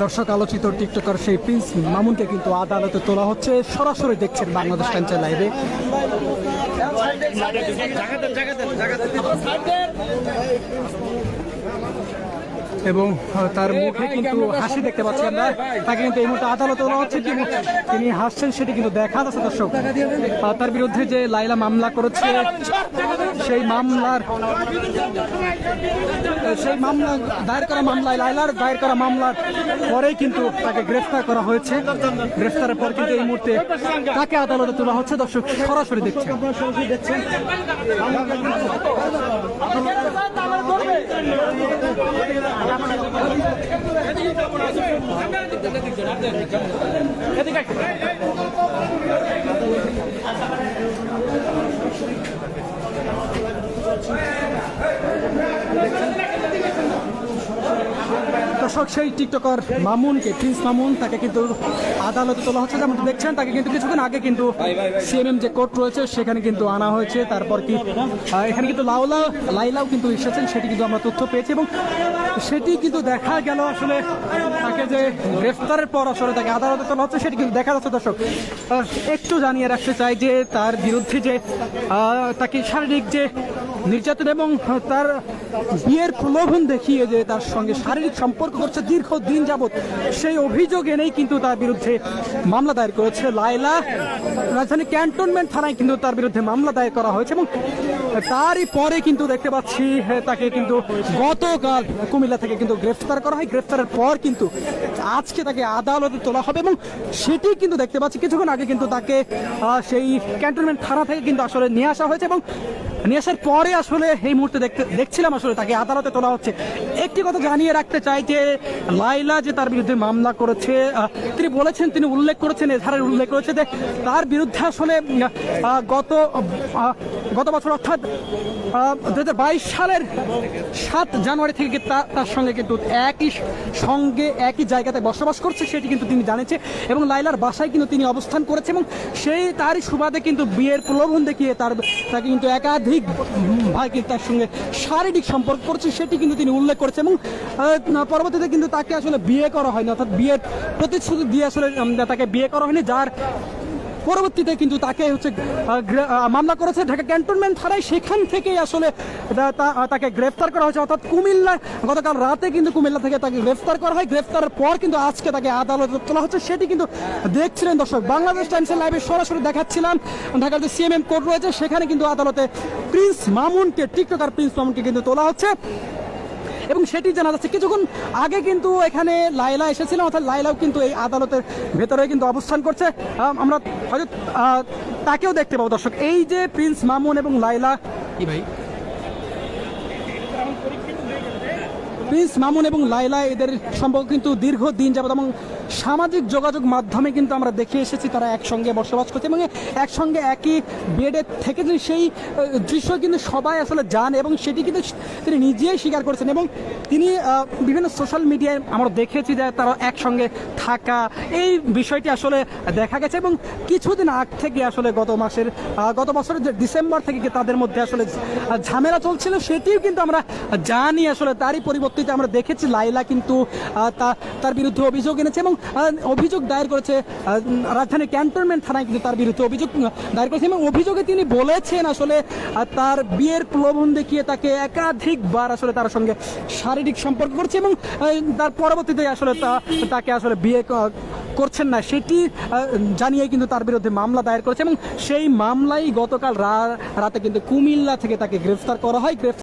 দর্শক আলোচিত টিকটকার সেই প্রিন্স মামুনকে কিন্তু আদালতে তোলা হচ্ছে। সরাসরি দেখছেন বাংলাদেশ টাইমসের লাইভে। এবং তার মুখে কিন্তু হাসি দেখতে পাচ্ছি আমরা। তাকে কিন্তু এই মুহূর্তে আদালতে তোলা হচ্ছে। তিনি হাসছেন সেটি কিন্তু দেখা যাচ্ছে দর্শক। তার বিরুদ্ধে যে লাইলা মামলা করেছে সেই মামলা দায়ের করা মামলায় লাইলার দায়ের করা মামলার পরেই কিন্তু তাকে গ্রেফতার করা হয়েছে। গ্রেফতারের পর কিন্তু এই মুহূর্তে তাকে আদালতে তোলা হচ্ছে। দর্শক সরাসরি দেখছেন। দর্শক সেই টিকটকার মামুনকে প্রিন্স মামুন তাকে কিন্তু আদালতে তোলা হচ্ছে। যেমন দেখছেন তাকে কিন্তু কিছুক্ষণ আগে কিন্তু সিএমএম যে কোর্ট রয়েছে সেখানে কিন্তু আনা হয়েছে। তারপর কি এখানে কিন্তু লাইলাও কিন্তু এসেছেন, সেটি কিন্তু আমরা তথ্য পেয়েছি এবং সেটি কিন্তু দেখা গেল আসলে তাকে যে গ্রেফতারের পর আসলে তাকে আদালতে তোলা হচ্ছে সেটি কিন্তু দেখা যাচ্ছে। দর্শক একটু জানিয়ে রাখতে চাই যে তার বিরুদ্ধে যে তাকে শারীরিক যে নির্যাতন এবং তার বিয়ের প্রলোভন দেখিয়ে যে তার সঙ্গে শারীরিক সম্পর্ক করছে দীর্ঘদিন যাবৎ, সেই অভিযোগ এনেই কিন্তু তার বিরুদ্ধে মামলা দায়ের করেছে লাইলা। রাজধানী ক্যান্টনমেন্ট থানায় কিন্তু তার বিরুদ্ধে মামলা দায়ের করা হয়েছে এবং তারই পরে কিন্তু দেখতে পাচ্ছি তাকে কিন্তু গতকাল কুমিল্লা থেকে কিন্তু গ্রেফতার করা হয়। গ্রেফতারের পর কিন্তু আজকে তাকে আদালতে তোলা হবে এবং সেটি কিন্তু দেখতে পাচ্ছি কিছুক্ষণ আগে কিন্তু তাকে সেই ক্যান্টনমেন্ট থানা থেকে কিন্তু আসলে নিয়ে আসা হয়েছে এবং নিয়ে আসার পরে আসলে এই মুহূর্তে দেখছিলাম আসলে তাকে আদালতে তোলা হচ্ছে। একটি কথা জানিয়ে রাখতে চাই যে লাইলা যে তার বিরুদ্ধে মামলা করেছে, তিনি বলেছেন, তিনি উল্লেখ করেছেন, এধারের উল্লেখ করেছে যে তার বিরুদ্ধে আসলে গত বছর অর্থাৎ 2022 সালের 7 জানুয়ারি থেকে তার সঙ্গে কিন্তু একই জায়গাতে বসবাস করছে, সেটি কিন্তু তিনি জানেছে এবং লাইলার বাসায় কিন্তু তিনি অবস্থান করেছে এবং সেই তারই সুবাদে কিন্তু বিয়ের প্রলোভন দেখিয়ে তাকে কিন্তু একাধিক ভাই কিন্তু তার সঙ্গে শারীরিক সম্পর্ক করছে, সেটি কিন্তু তিনি উল্লেখ করেছে এবং পরবর্তীতে কিন্তু তাকে আসলে বিয়ে করা হয়নি, অর্থাৎ বিয়ের প্রতিশ্রুতি দিয়ে আসলে তাকে বিয়ে করা হয়নি, যার পরবর্তীতে কিন্তু তাকে হচ্ছে মামলা করেছে ঢাকা ক্যান্টনমেন্ট থানায়। সেখান থেকেই আসলে তাকে গ্রেফতার করা হয়েছে, অর্থাৎ কুমিল্লা গতকাল রাতে কিন্তু কুমিল্লা থেকে তাকে গ্রেফতার করা হয়। গ্রেফতারের পর কিন্তু আজকে তাকে আদালতে তোলা হচ্ছে, সেটি কিন্তু দেখছিলেন দর্শক। বাংলাদেশ টাইমসের লাইভে সরাসরি দেখাচ্ছিলাম ঢাকার যে সিএমএম কোর্ট রয়েছে সেখানে কিন্তু আদালতে প্রিন্স মামুনকে, টিকটকার প্রিন্স মামুনকে কিন্তু তোলা হচ্ছে এবং সেটি জানা যাচ্ছে। কিছুক্ষণ আগে কিন্তু এখানে লাইলা এসেছিলেন, অর্থাৎ লাইলাও কিন্তু এই আদালতের ভেতরে কিন্তু অবস্থান করছে। আমরা হয়তো তাকেও দেখতে পাবো দর্শক। এই যে প্রিন্স মামুন এবং লাইলা, প্রিন্স মামুন এবং লাইলা এদের সম্পর্ক কিন্তু দীর্ঘদিন যাবত এবং সামাজিক যোগাযোগ মাধ্যমে কিন্তু আমরা দেখে এসেছি তারা একসঙ্গে বসবাস করছে এবং একসঙ্গে একই বেডে থেকে সেই দৃশ্য কিন্তু সবাই আসলে জানে এবং সেটি কিন্তু তিনি নিজেই স্বীকার করেছেন এবং তিনি বিভিন্ন সোশ্যাল মিডিয়ায় আমরা দেখেছি যে তারা একসঙ্গে থাকা, এই বিষয়টি আসলে দেখা গেছে এবং কিছুদিন আগ থেকে আসলে গত বছরের যে ডিসেম্বর থেকে তাদের মধ্যে আসলে ঝামেলা চলছিল, সেটিও কিন্তু আমরা জানি। আসলে তারই পরিবর্তিতে আমরা দেখেছি লাইলা কিন্তু তার বিরুদ্ধে অভিযোগ এনেছে এবং অভিযোগ দায়ের করেছে রাজধানী ক্যান্টনমেন্ট থানায় কিন্তু তার বিরুদ্ধে অভিযোগ দায়ের করেছে এবং অভিযোগে তিনি বলেছেন আসলে তার বিয়ের প্রলোভন দেখিয়ে তাকে একাধিকবার আসলে তার সঙ্গে শারীরিক সম্পর্ক করছে এবং তার পরবর্তীতে আসলে তাকে আসলে বিয়ে করছেন না, সেটি জানিয়ে কিন্তু তার বিরুদ্ধে মামলা দায়ের করেছে এবং সেই মামলাই গতকাল রাতে কিন্তু কুমিল্লা থেকে তাকে গ্রেফতার করা হয়।